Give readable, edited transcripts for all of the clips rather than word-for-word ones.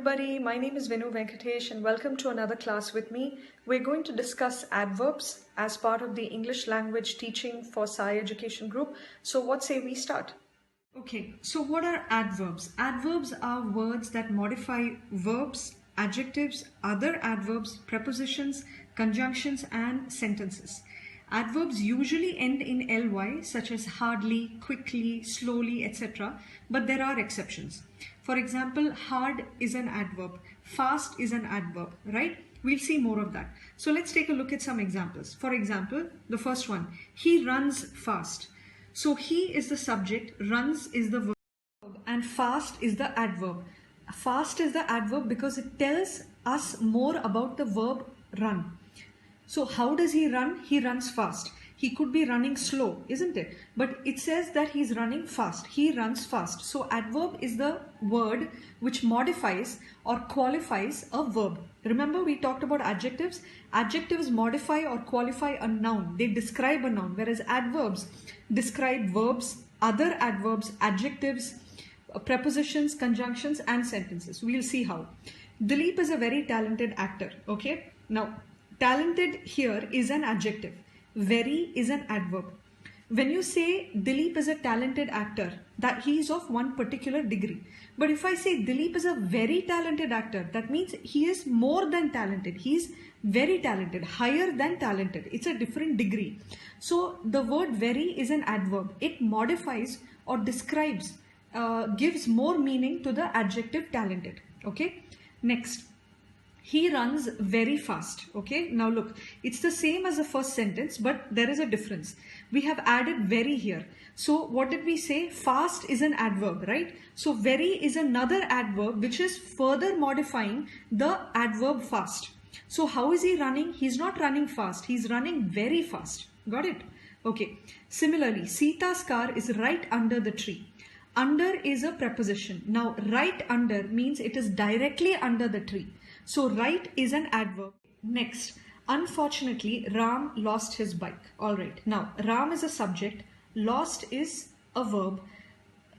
everybody, my name is Venu Venkatesh and welcome to another class with me. We're going to discuss adverbs as part of the English language teaching for Sai Education Group. So what say we start? Okay, so what are adverbs? Adverbs are words that modify verbs, adjectives, other adverbs, prepositions, conjunctions and sentences. Adverbs usually end in ly such as hardly, quickly, slowly, etc. But there are exceptions. For example, hard is an adverb, fast is an adverb, right? We'll see more of that. So let's take a look at some examples. For example, the first one, he runs fast. So he is the subject, runs is the verb, and fast is the adverb. Fast is the adverb because it tells us more about the verb run. So how does he run? He runs fast. He could be running slow, isn't it? But it says that he's running fast. He runs fast. So adverb is the word which modifies or qualifies a verb. Remember we talked about adjectives? Adjectives modify or qualify a noun. They describe a noun, whereas adverbs describe verbs, other adverbs, adjectives, prepositions, conjunctions and sentences. We'll see how. Dileep is a very talented actor. Okay. Now, talented here is an adjective. Very is an adverb. When you say Dileep is a talented actor, that he is of one particular degree. But if I say Dileep is a very talented actor, that means he is more than talented. He is very talented, higher than talented. It's a different degree. So the word very is an adverb. It modifies or describes, gives more meaning to the adjective talented. Okay. Next. He runs very fast. Okay, now look, it's the same as the first sentence, but there is a difference. We have added very here. So what did we say? Fast is an adverb, right? So very is another adverb which is further modifying the adverb fast. So how is he running? He's not running fast. He's running very fast. Got it? Okay. Similarly, Sita's car is right under the tree. Under is a preposition. Now, right under means it is directly under the tree. So right is an adverb. Next, unfortunately, Ram lost his bike. All right. Now, Ram is a subject. Lost is a verb.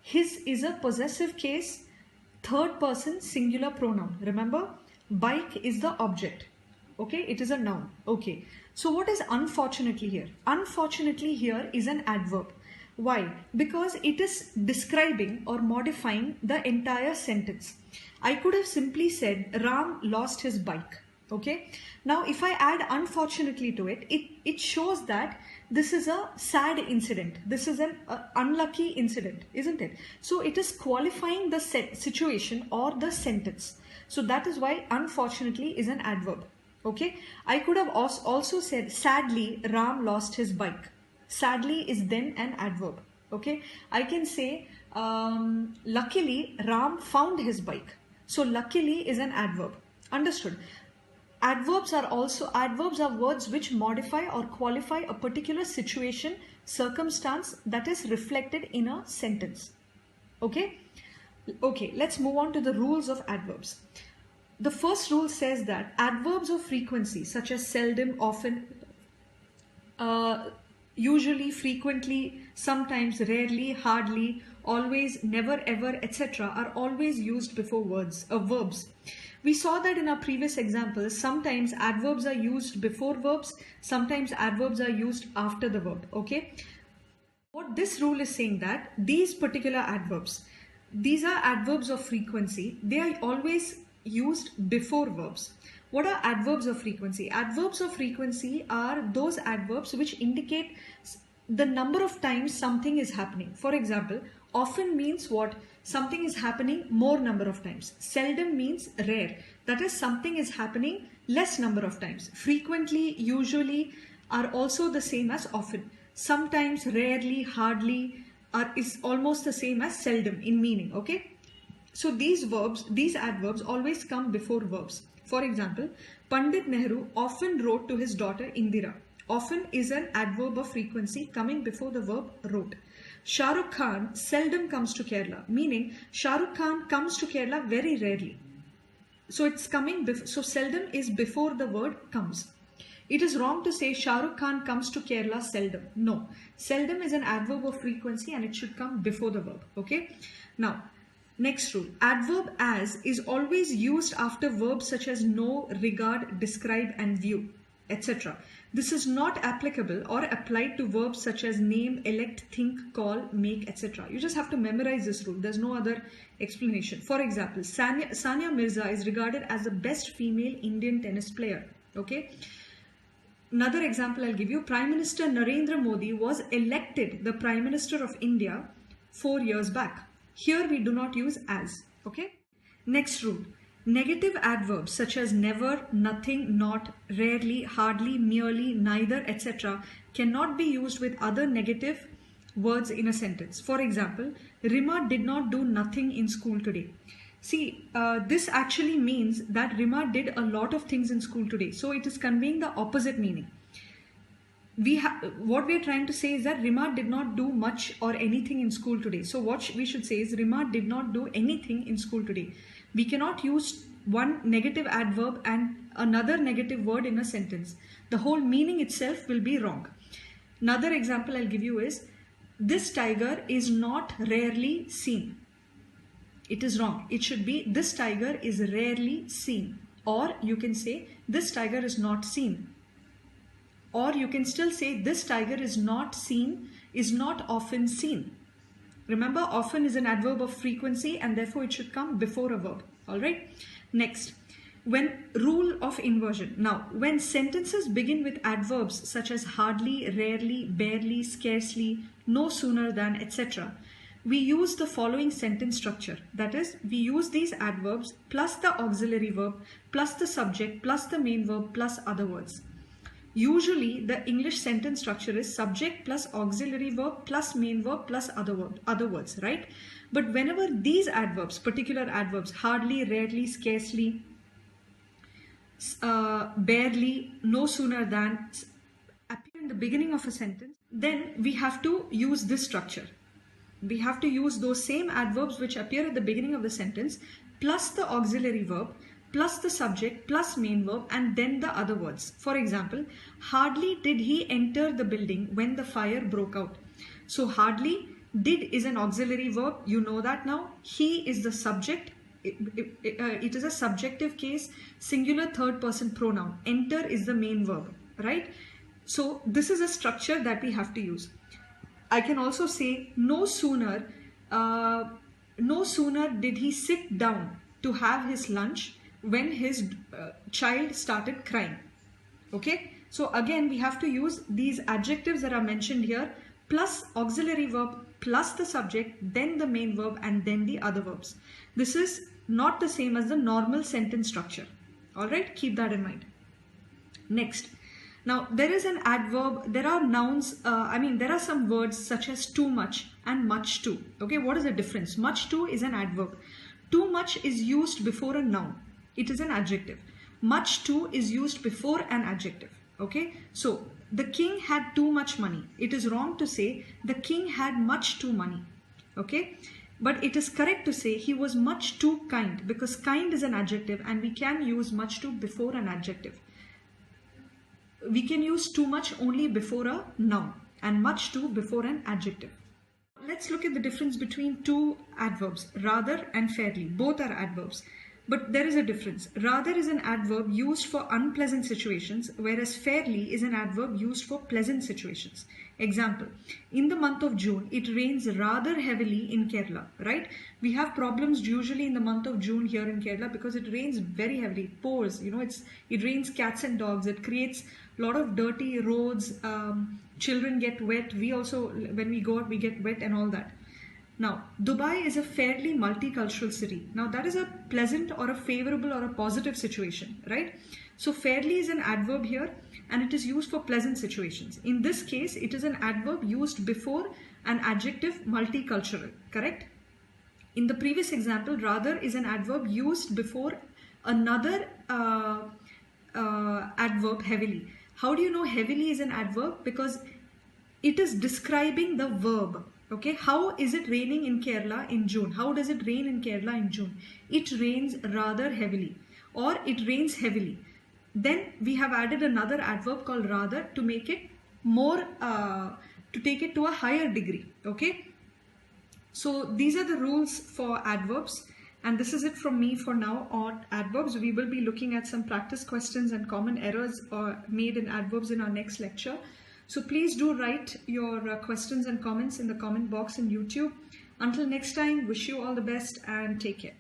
His is a possessive case. Third person singular pronoun. Remember, bike is the object. Okay. It is a noun. Okay. So what is unfortunately here? Unfortunately here is an adverb. Why? Because it is describing or modifying the entire sentence. I could have simply said Ram lost his bike. Okay. Now if I add unfortunately to it, it shows that this is a sad incident. This is an unlucky incident, isn't it? So it is qualifying the situation or the sentence. So that is why unfortunately is an adverb. Okay. I could have also said sadly Ram lost his bike. Sadly is then an adverb. Okay. I can say luckily Ram found his bike. So luckily is an adverb. Understood? Adverbs are words which modify or qualify a particular situation, circumstance that is reflected in a sentence. Okay? Okay, let's move on to the rules of adverbs. The first rule says that adverbs of frequency such as seldom, often, usually, frequently, sometimes, rarely, hardly, always, never, ever, etc. are always used before verbs. We saw that in our previous examples. Sometimes adverbs are used before verbs. Sometimes adverbs are used after the verb. Okay. What this rule is saying that these particular adverbs, these are adverbs of frequency. They are always used before verbs. What are adverbs of frequency? Adverbs of frequency are those adverbs which indicate the number of times something is happening. For example, often means what? Something is happening more number of times. Seldom means rare. That is, something is happening less number of times. Frequently, usually are also the same as often. Sometimes, rarely, hardly is almost the same as seldom in meaning. Okay. So these adverbs always come before verbs. For example, Pandit Nehru often wrote to his daughter Indira. Often is an adverb of frequency coming before the verb wrote. Shah Rukh Khan seldom comes to Kerala, meaning Shah Rukh Khan comes to Kerala very rarely. So it's coming so seldom is before the word comes. It is wrong to say Shah Rukh Khan comes to Kerala seldom. No, seldom is an adverb of frequency and it should come before the verb. Okay. Now, Next rule, adverb as is always used after verbs such as know, regard, describe and view, etc. This is not applicable or applied to verbs such as name, elect, think, call, make, etc. You just have to memorize this rule. There's no other explanation. For example, Sania Mirza is regarded as the best female Indian tennis player. Okay. Another example I'll give you, Prime Minister Narendra Modi was elected the Prime Minister of India 4 years back. Here we do not use as, okay? Next rule, negative adverbs such as never, nothing, not, rarely, hardly, merely, neither, etc. cannot be used with other negative words in a sentence. For example, Rima did not do nothing in school today. See, this actually means that Rima did a lot of things in school today. So it is conveying the opposite meaning. What we are trying to say is that Rima did not do much or anything in school today. So what we should say is Rima did not do anything in school today. We cannot use one negative adverb and another negative word in a sentence. The whole meaning itself will be wrong. Another example I'll give you is, this tiger is not rarely seen. It is wrong. It should be, this tiger is rarely seen. Or you can say, this tiger is not seen. Or you can still say, this tiger is not seen, is not often seen. Remember, often is an adverb of frequency and therefore it should come before a verb. Alright. Next, when rule of inversion. Now, when sentences begin with adverbs such as hardly, rarely, barely, scarcely, no sooner than, etc., we use the following sentence structure. That is, we use these adverbs plus the auxiliary verb, plus the subject, plus the main verb, plus other words. Usually, the English sentence structure is subject plus auxiliary verb plus main verb plus other words, right? But whenever these adverbs, particular adverbs, hardly, rarely, scarcely, barely, no sooner than, appear in the beginning of a sentence, then we have to use this structure. We have to use those same adverbs which appear at the beginning of the sentence plus the auxiliary verb plus the subject plus main verb and then the other words. For example, hardly did he enter the building when the fire broke out. So hardly, did is an auxiliary verb. You know that now. He is the subject. It is a subjective case, singular third person pronoun. Enter is the main verb, right? So this is a structure that we have to use. I can also say no sooner did he sit down to have his lunch when his child started crying. Okay, so again we have to use these adjectives that are mentioned here plus auxiliary verb plus the subject, then the main verb and then the other verbs. This is not the same as the normal sentence structure. All right, keep that in mind. Next. Now, there is an adverb, there are nouns, there are some words such as too much and much too. Okay, what is the difference? Much too is an adverb. Too much is used before a noun. It is an adjective. Much too is used before an adjective. Okay, so the king had too much money. It is wrong to say the king had much too money. Okay, but it is correct to say he was much too kind because kind is an adjective and we can use much too before an adjective. We can use too much only before a noun and much too before an adjective. Let's look at the difference between two adverbs, rather and fairly. Both are adverbs, but there is a difference. Rather is an adverb used for unpleasant situations, whereas fairly is an adverb used for pleasant situations. Example, in the month of June, it rains rather heavily in Kerala, right? We have problems usually in the month of June here in Kerala because it rains very heavily, it pours, it rains cats and dogs, it creates a lot of dirty roads, children get wet, we also, when we go out, we get wet and all that. Now, Dubai is a fairly multicultural city. Now, that is a pleasant or a favorable or a positive situation, right? So, fairly is an adverb here and it is used for pleasant situations. In this case, it is an adverb used before an adjective multicultural, correct? In the previous example, rather is an adverb used before another adverb heavily. How do you know heavily is an adverb? Because it is describing the verb. Okay, how is it raining in Kerala in June? How does it rain in Kerala in June? It rains rather heavily or it rains heavily. Then we have added another adverb called rather to make it more, to take it to a higher degree. Okay, So these are the rules for adverbs, and this is it from me for now on adverbs. We will be looking at some practice questions and common errors made in adverbs in our next lecture. So please do write your questions and comments in the comment box in YouTube. Until next time, wish you all the best and take care.